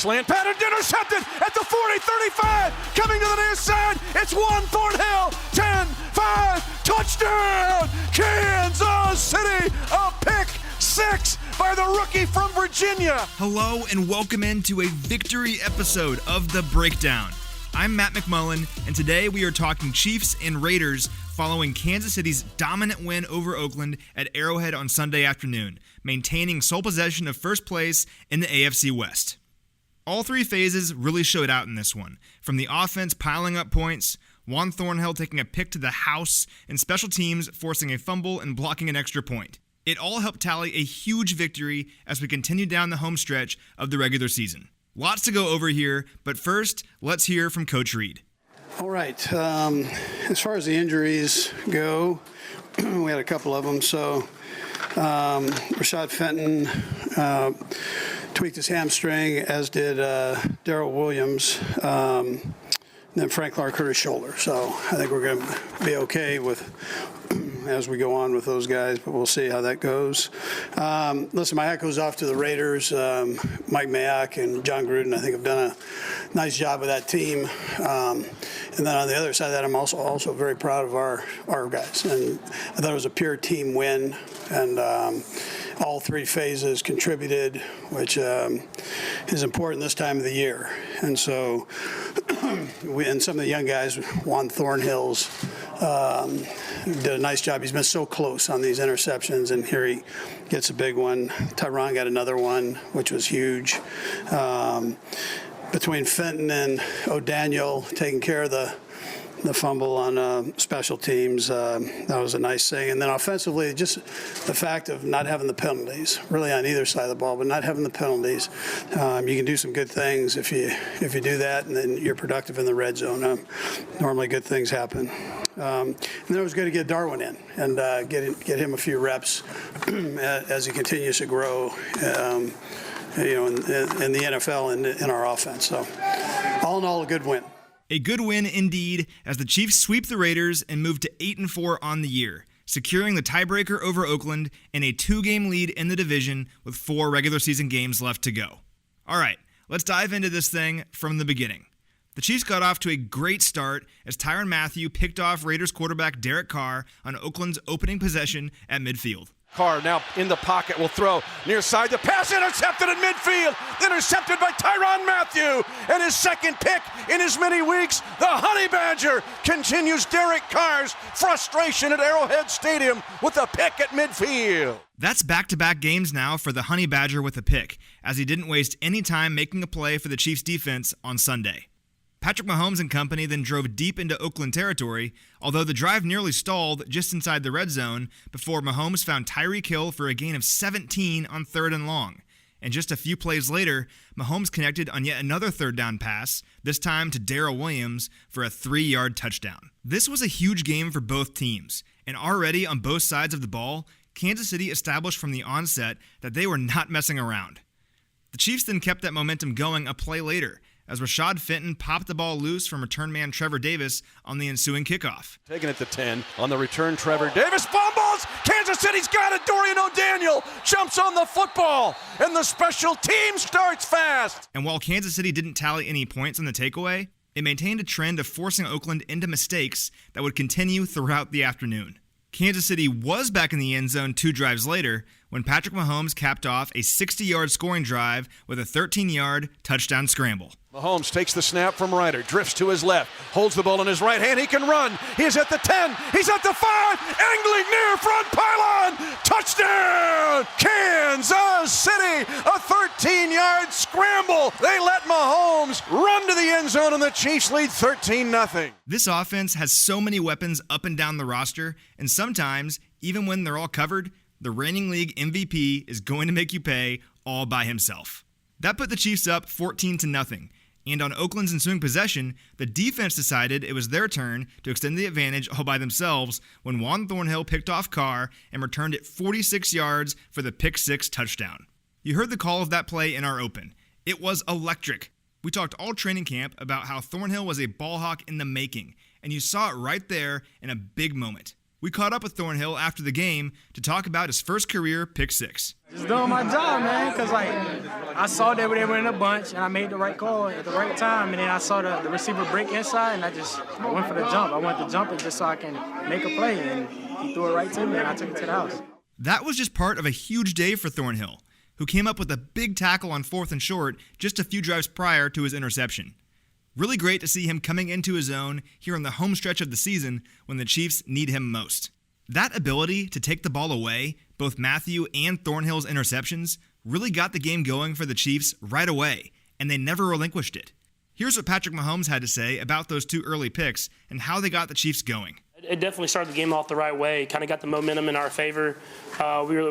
Slant pattern intercepted at the 40, 35, coming to the near side. It's Juan Thornhill, 10, 5, touchdown, Kansas City, a pick six by the rookie from Virginia. Hello and welcome into a victory episode of The Breakdown. I'm Matt McMullen, and today we are talking Chiefs and Raiders following Kansas City's dominant win over Oakland at Arrowhead on Sunday afternoon, maintaining sole possession of first place in the AFC West. All three phases really showed out in this one, from the offense piling up points, Juan Thornhill taking a pick to the house, and special teams forcing a fumble and blocking an extra point. It all helped tally a huge victory as we continue down the home stretch of the regular season. Lots to go over here, but first, let's hear from Coach Reed. All right. As far as the injuries go, we had a couple of them. So Rashad Fenton tweaked his hamstring, as did Darrell Williams. Then Frank Clark hurt his shoulder. So I think we're going to be okay with as we go on with those guys, but we'll see how that goes. Listen, my hat goes off to the Raiders. Mike Mayock and John Gruden, I think, have done a nice job with that team. And then on the other side of that, I'm also very proud of our guys. And I thought it was a pure team win, and all three phases contributed, which is important this time of the year. And so, and some of the young guys, Juan Thornhill's, did a nice job. He's been so close on these interceptions, and here he gets a big one. Tyron got another one, which was huge. Between Fenton and O'Daniel taking care of the fumble on special teams, that was a nice thing. And then offensively, just the fact of not having the penalties, really on either side of the ball, but not having the penalties. You can do some good things if you do that, and then you're productive in the red zone. Normally good things happen. And then it was good to get Darwin in and get him a few reps as he continues to grow, in the NFL and in our offense. So all in all, a good win. A good win indeed, as the Chiefs sweep the Raiders and move to 8-4 on the year, securing the tiebreaker over Oakland and a 2-game lead in the division with 4 regular season games left to go. All right, let's dive into this thing from the beginning. The Chiefs got off to a great start as Tyrann Mathieu picked off Raiders quarterback Derek Carr on Oakland's opening possession at midfield. Carr now in the pocket, will throw near side. The pass intercepted in midfield. Intercepted by Tyrann Mathieu. And his second pick in as many weeks. The Honey Badger continues Derek Carr's frustration at Arrowhead Stadium with a pick at midfield. That's back-to-back games now for the Honey Badger with a pick, as he didn't waste any time making a play for the Chiefs defense on Sunday. Patrick Mahomes and company then drove deep into Oakland territory, although the drive nearly stalled just inside the red zone before Mahomes found Tyreek Hill for a gain of 17 on 3rd and long. And just a few plays later, Mahomes connected on yet another third down pass, this time to Darrell Williams for a 3-yard touchdown. This was a huge game for both teams, and already on both sides of the ball, Kansas City established from the onset that they were not messing around. The Chiefs then kept that momentum going a play later, as Rashad Fenton popped the ball loose from return man Trevor Davis on the ensuing kickoff. Taking it to 10 on the return, Trevor Davis fumbles. Kansas City's got it. Dorian O'Daniel jumps on the football, and the special team starts fast. And while Kansas City didn't tally any points on the takeaway, it maintained a trend of forcing Oakland into mistakes that would continue throughout the afternoon. Kansas City was back in the end zone 2 drives later when Patrick Mahomes capped off a 60-yard scoring drive with a 13-yard touchdown scramble. Mahomes takes the snap from Ryder, drifts to his left, holds the ball in his right hand. He can run. He's at the 10. He's at the 5. Angling near front pylon. Touchdown! Kansas City. A 13-yard scramble. They let Mahomes run to the end zone, and the Chiefs lead 13-0. This offense has so many weapons up and down the roster, and sometimes, even when they're all covered, the reigning league MVP is going to make you pay all by himself. That put the Chiefs up 14-0. And on Oakland's ensuing possession, the defense decided it was their turn to extend the advantage all by themselves when Juan Thornhill picked off Carr and returned it 46 yards for the pick-6 touchdown. You heard the call of that play in our open. It was electric. We talked all training camp about how Thornhill was a ball hawk in the making, and you saw it right there in a big moment. We caught up with Thornhill after the game to talk about his first career pick six. Just doing my job, man, because I saw they were in a bunch, and I made the right call at the right time, and then I saw the receiver break inside, and I went for the jump. I wanted to jump it just so I can make a play, and he threw it right to me, and I took it to the house. That was just part of a huge day for Thornhill, who came up with a big tackle on 4th and short just a few drives prior to his interception. Really great to see him coming into his own here on the home stretch of the season when the Chiefs need him most. That ability to take the ball away, both Matthew and Thornhill's interceptions, really got the game going for the Chiefs right away, and they never relinquished it. Here's what Patrick Mahomes had to say about those two early picks and how they got the Chiefs going. It definitely started the game off the right way. Kind of got the momentum in our favor.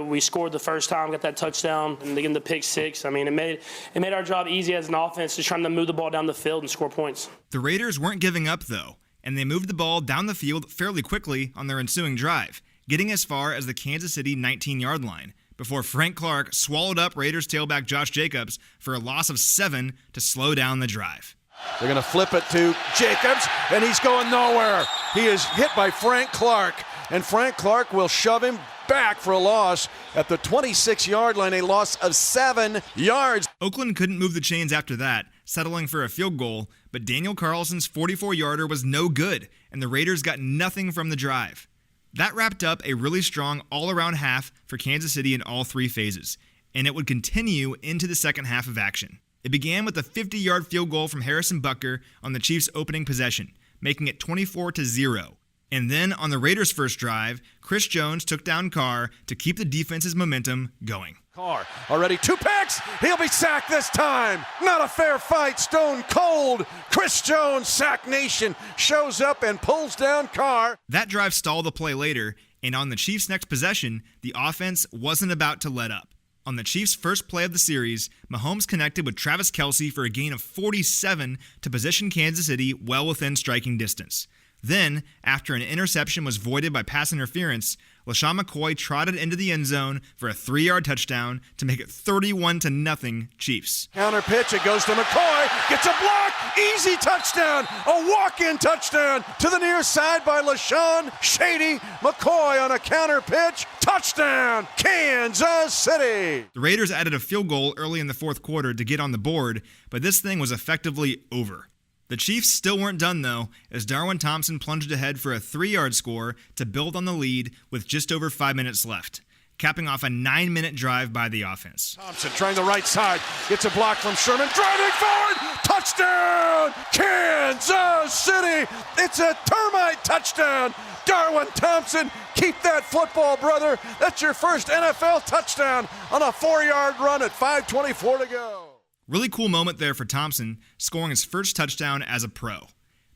We scored the first time, got that touchdown, and again the pick six. I mean, it made our job easy as an offense, just trying to move the ball down the field and score points. The Raiders weren't giving up though, and they moved the ball down the field fairly quickly on their ensuing drive, getting as far as the Kansas City 19-yard line before Frank Clark swallowed up Raiders tailback Josh Jacobs for a loss of 7 to slow down the drive. They're going to flip it to Jacobs, and he's going nowhere. He is hit by Frank Clark, and Frank Clark will shove him back for a loss at the 26-yard line, a loss of 7 yards. Oakland couldn't move the chains after that, settling for a field goal, but Daniel Carlson's 44-yarder was no good, and the Raiders got nothing from the drive. That wrapped up a really strong all-around half for Kansas City in all three phases, and it would continue into the second half of action. It began with a 50-yard field goal from Harrison Butker on the Chiefs' opening possession, making it 24-0. And then on the Raiders' first drive, Chris Jones took down Carr to keep the defense's momentum going. Carr already 2 picks. He'll be sacked this time. Not a fair fight. Stone cold. Chris Jones, Sack Nation, shows up and pulls down Carr. That drive stalled the play later, and on the Chiefs' next possession, the offense wasn't about to let up. On the Chiefs' first play of the series, Mahomes connected with Travis Kelce for a gain of 47 to position Kansas City well within striking distance. Then, after an interception was voided by pass interference, LaShawn McCoy trotted into the end zone for a 3-yard touchdown to make it 31-0 Chiefs. Counter pitch, it goes to McCoy, gets a block, easy touchdown, a walk-in touchdown to the near side by LaShawn Shady McCoy on a counter pitch, touchdown, Kansas City. The Raiders added a field goal early in the fourth quarter to get on the board, but this thing was effectively over. The Chiefs still weren't done, though, as Darwin Thompson plunged ahead for a 3-yard score to build on the lead with just over 5 minutes left, capping off a 9-minute drive by the offense. Thompson trying the right side, gets a block from Sherman, driving forward, touchdown, Kansas City. It's a termite touchdown. Darwin Thompson, keep that football, brother. That's your first NFL touchdown on a 4-yard run at 5:24 to go. Really cool moment there for Thompson, scoring his first touchdown as a pro.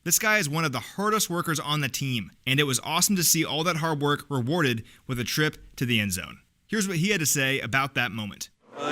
This guy is one of the hardest workers on the team, and it was awesome to see all that hard work rewarded with a trip to the end zone. Here's what he had to say about that moment.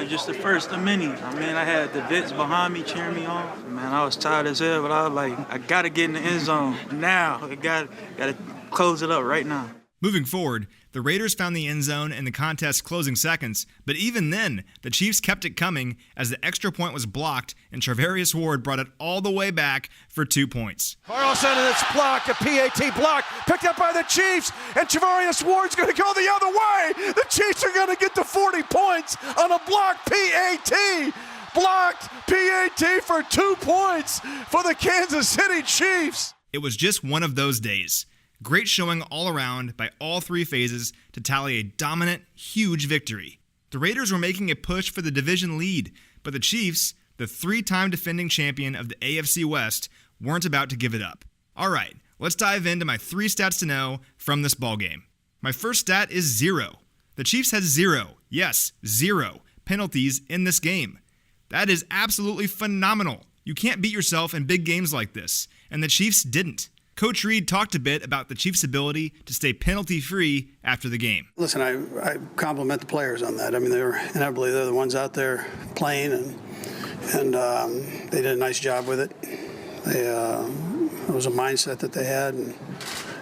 Just the first of many. I mean, I had the vets behind me cheering me on. Man, I was tired as hell, but I was like, I got to get in the end zone now. I got to close it up right now. Moving forward, the Raiders found the end zone in the contest's closing seconds, but even then, the Chiefs kept it coming as the extra point was blocked and Charvarius Ward brought it all the way back for 2 points. Carlson and it's blocked, a PAT block, picked up by the Chiefs, and Charvarius Ward's going to go the other way. The Chiefs are going to get to 40 points on a blocked PAT. Blocked PAT for 2 points for the Kansas City Chiefs. It was just one of those days. Great showing all around by all three phases to tally a dominant, huge victory. The Raiders were making a push for the division lead, but the Chiefs, the 3-time defending champion of the AFC West, weren't about to give it up. All right, let's dive into my 3 stats to know from this ballgame. My first stat is 0. The Chiefs had 0, yes, 0 penalties in this game. That is absolutely phenomenal. You can't beat yourself in big games like this, and the Chiefs didn't. Coach Reed talked a bit about the Chiefs' ability to stay penalty-free after the game. Listen, I compliment the players on that. I mean, they're the ones out there playing, and they did a nice job with it. It was a mindset that they had, and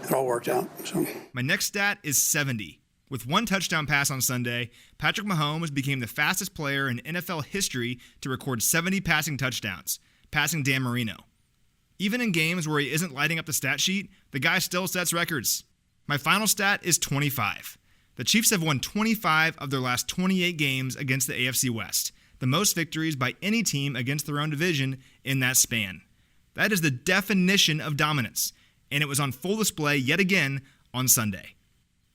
it all worked out. So my next stat is 70. With 1 touchdown pass on Sunday, Patrick Mahomes became the fastest player in NFL history to record 70 passing touchdowns, passing Dan Marino. Even in games where he isn't lighting up the stat sheet, the guy still sets records. My final stat is 25. The Chiefs have won 25 of their last 28 games against the AFC West, the most victories by any team against their own division in that span. That is the definition of dominance, and it was on full display yet again on Sunday.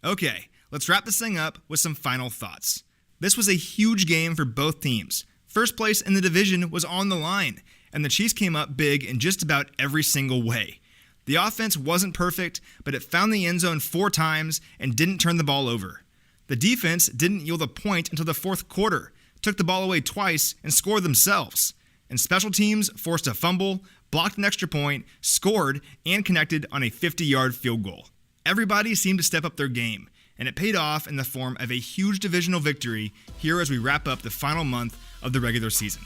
Okay, let's wrap this thing up with some final thoughts. This was a huge game for both teams. First place in the division was on the line, and the Chiefs came up big in just about every single way. The offense wasn't perfect, but it found the end zone 4 times and didn't turn the ball over. The defense didn't yield a point until the fourth quarter, took the ball away twice, and scored themselves. And special teams forced a fumble, blocked an extra point, scored, and connected on a 50-yard field goal. Everybody seemed to step up their game, and it paid off in the form of a huge divisional victory here as we wrap up the final month of the regular season.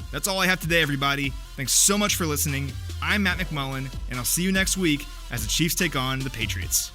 That's all I have today, everybody. Thanks so much for listening. I'm Matt McMullen, and I'll see you next week as the Chiefs take on the Patriots.